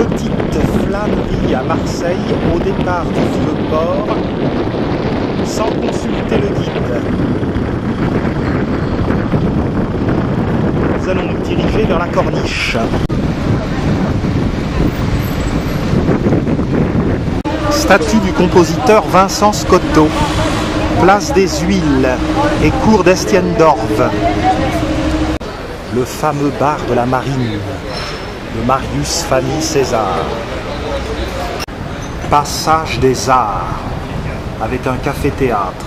petite flânerie à Marseille au départ du Vieux-Port sans consulter le guide. Nous allons nous diriger vers la Corniche. Statue du compositeur Vincent Scotto, place des Huiles et cours d'Estienne-d'Orve. Le fameux bar de la Marine de Marius Fanny César. Passage des Arts avec un café-théâtre.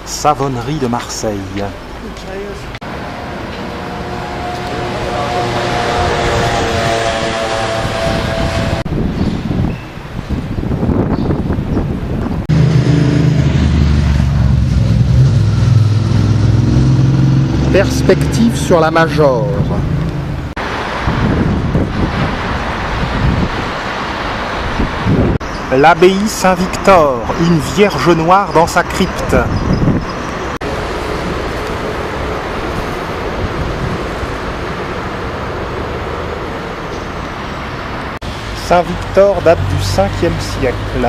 Savonnerie de Marseille. Perspective sur la Major. L'abbaye Saint-Victor, une vierge noire dans sa crypte. Saint-Victor date du 5e siècle.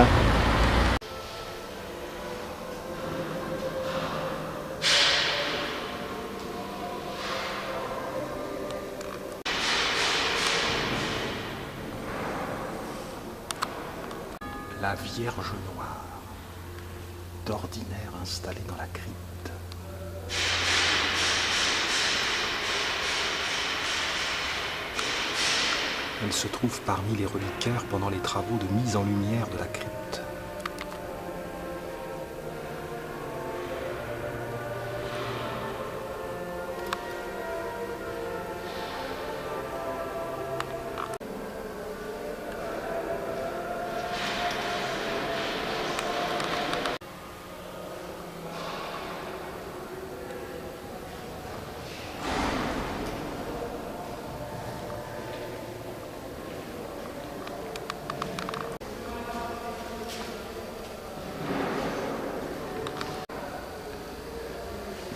La Vierge Noire, d'ordinaire installée dans la crypte. Elle se trouve parmi les reliquaires pendant les travaux de mise en lumière de la crypte.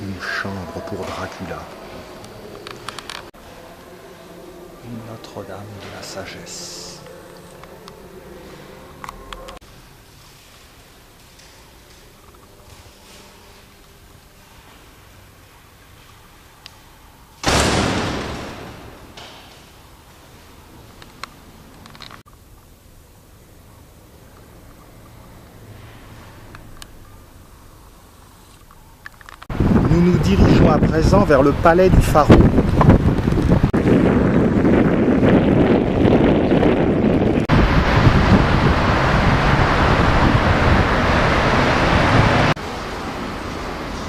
Une chambre pour Dracula. Une Notre-Dame de la Sagesse. Nous nous dirigeons à présent vers le palais du Pharaon.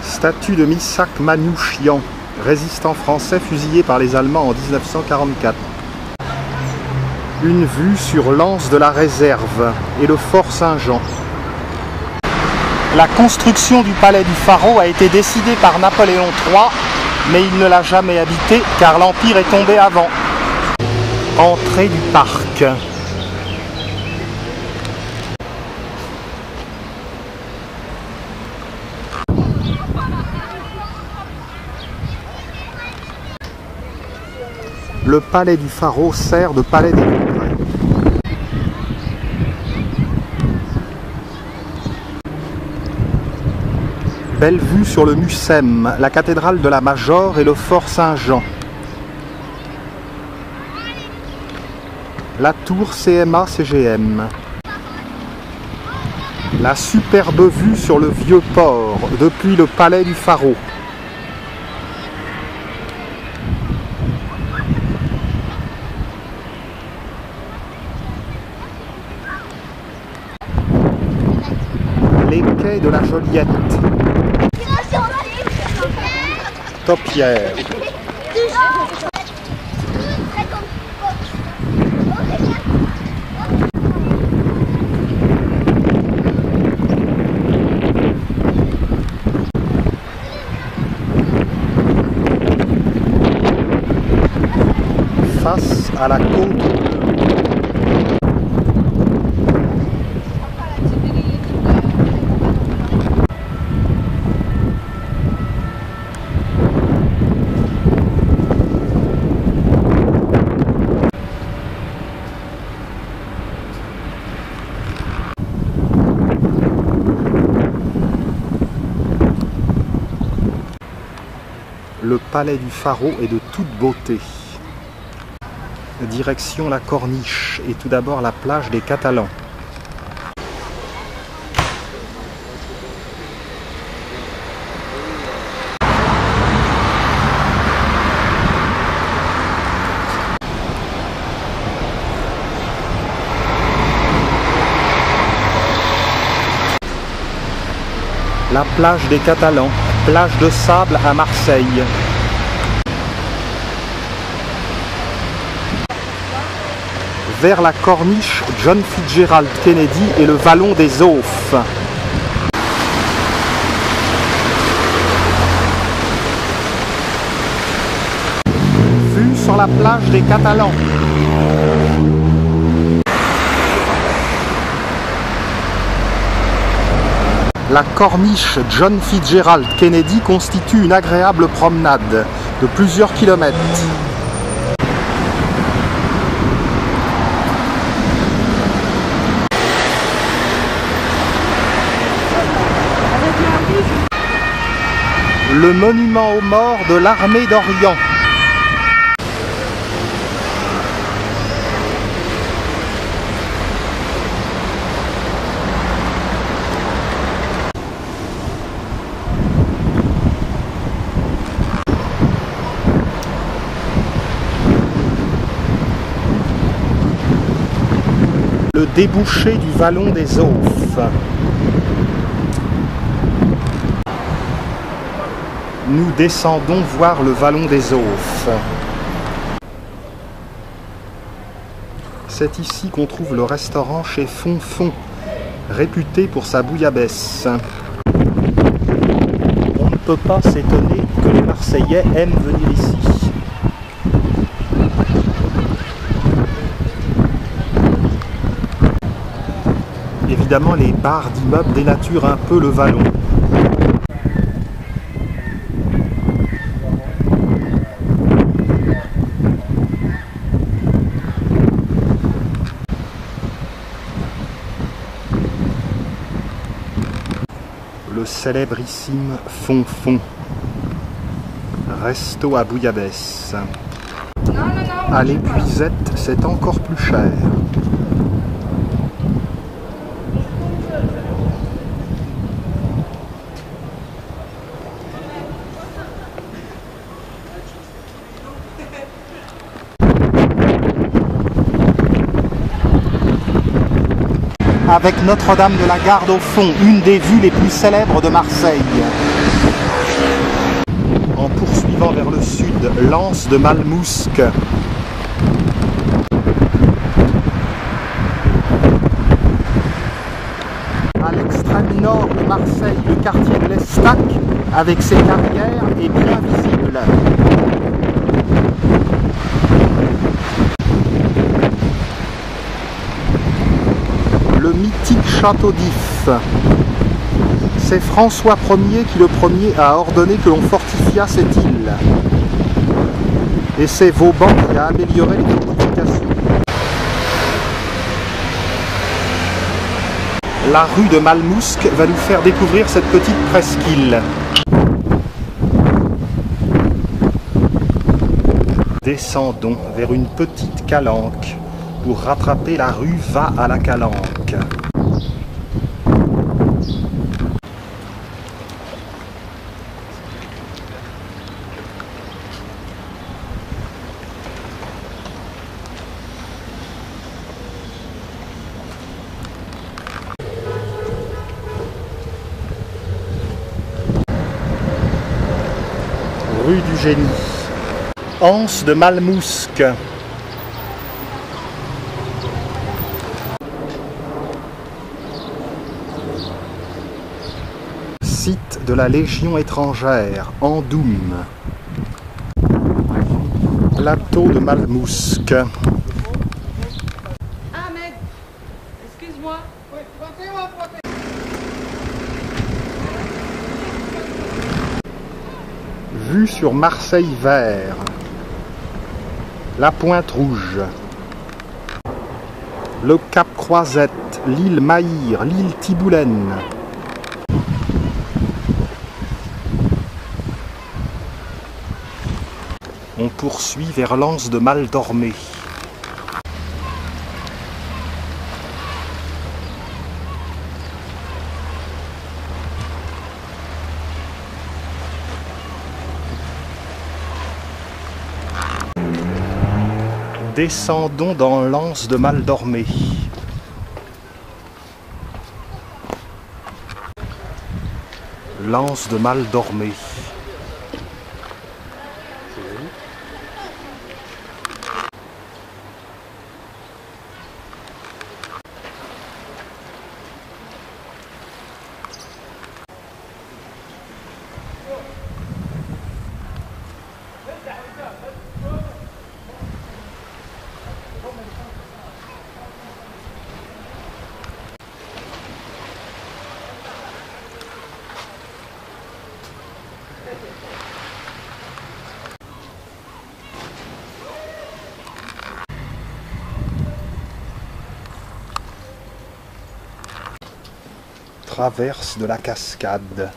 Statue de Missak Manouchian, résistant français fusillé par les Allemands en 1944. Une vue sur l'anse de la Réserve et le fort Saint-Jean. La construction du palais du Pharaon a été décidée par Napoléon III, mais il ne l'a jamais habité car l'Empire est tombé avant. Entrée du parc. Le palais du Pharaon sert de palais des congrès. Belle vue sur le Mucem, la cathédrale de la Major et le fort Saint-Jean. La tour CMA-CGM. La superbe vue sur le Vieux-Port depuis le palais du Pharaon. Les quais de la Joliette. Topière. Face à la côte. Le palais du Pharaon est de toute beauté. Direction la Corniche et tout d'abord la plage des Catalans. La plage des Catalans, plage de sable à Marseille. Vers la Corniche, John Fitzgerald Kennedy et le vallon des Oufs. Vue sur la plage des Catalans. La Corniche John Fitzgerald Kennedy constitue une agréable promenade de plusieurs kilomètres. Le monument aux morts de l'armée d'Orient. Le débouché du vallon des Oufs. Nous descendons voir le vallon des Oufs. C'est ici qu'on trouve le restaurant chez Fonfon, réputé pour sa bouillabaisse. On ne peut pas s'étonner que les Marseillais aiment venir ici. Évidemment, les barres d'immeubles dénaturent un peu le vallon. Le célébrissime Fonfon, resto à bouillabaisse. À l'Épuisette, c'est encore plus cher. Avec Notre-Dame de la Garde au fond, une des vues les plus célèbres de Marseille. En poursuivant vers le sud, l'anse de Malmousque. À l'extrême nord de Marseille, le quartier de l'Estac, avec ses carrières, est bien visible. Le mythique château d'If. C'est François Ier qui le premier a ordonné que l'on fortifia cette île. Et c'est Vauban qui a amélioré les fortifications. La rue de Malmousque va nous faire découvrir cette petite presqu'île. Descendons vers une petite calanque pour rattraper la rue Va à la Calanque. Rue du Génie. Anse de Malmousque. Site de la Légion étrangère, Andoum. Plateau de Malmousque. Ah mec, excuse-moi. Vue sur Marseille vert. La Pointe Rouge. Le Cap Croisette, l'île Maïr, l'île Tiboulaine. On poursuit vers l'anse de Maldormé. Descendons dans l'anse de Maldormé. L'anse de Maldormé. Traverse de la cascade.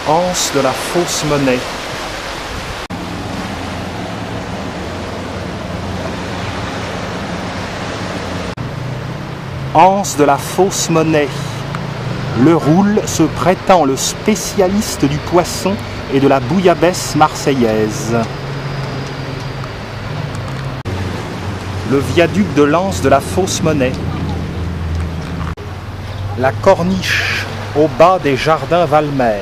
Anse de la Fausse Monnaie. Anse de la Fausse Monnaie. Le Roule se prétend le spécialiste du poisson et de la bouillabaisse marseillaise. Le viaduc de l'anse de la Fausse Monnaie. La corniche au bas des jardins Valmer.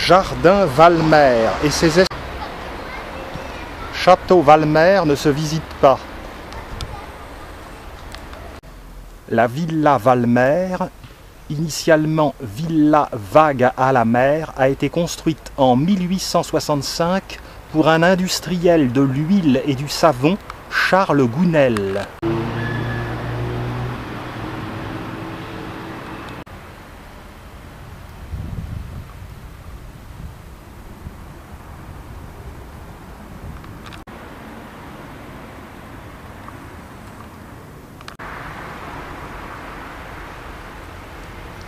Jardin Valmer et ses Château Valmer ne se visite pas. La Villa Valmer, initialement Villa Vague à la mer, a été construite en 1865 pour un industriel de l'huile et du savon, Charles Gounel.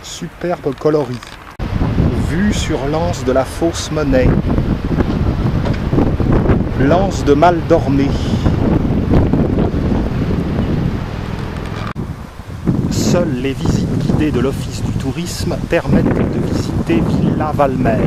Superbe coloris. Vue sur l'anse de la Fausse Monnaie. L'anse de Maldormé. Seules les visites guidées de l'Office du tourisme permettent de visiter Villa Valmer.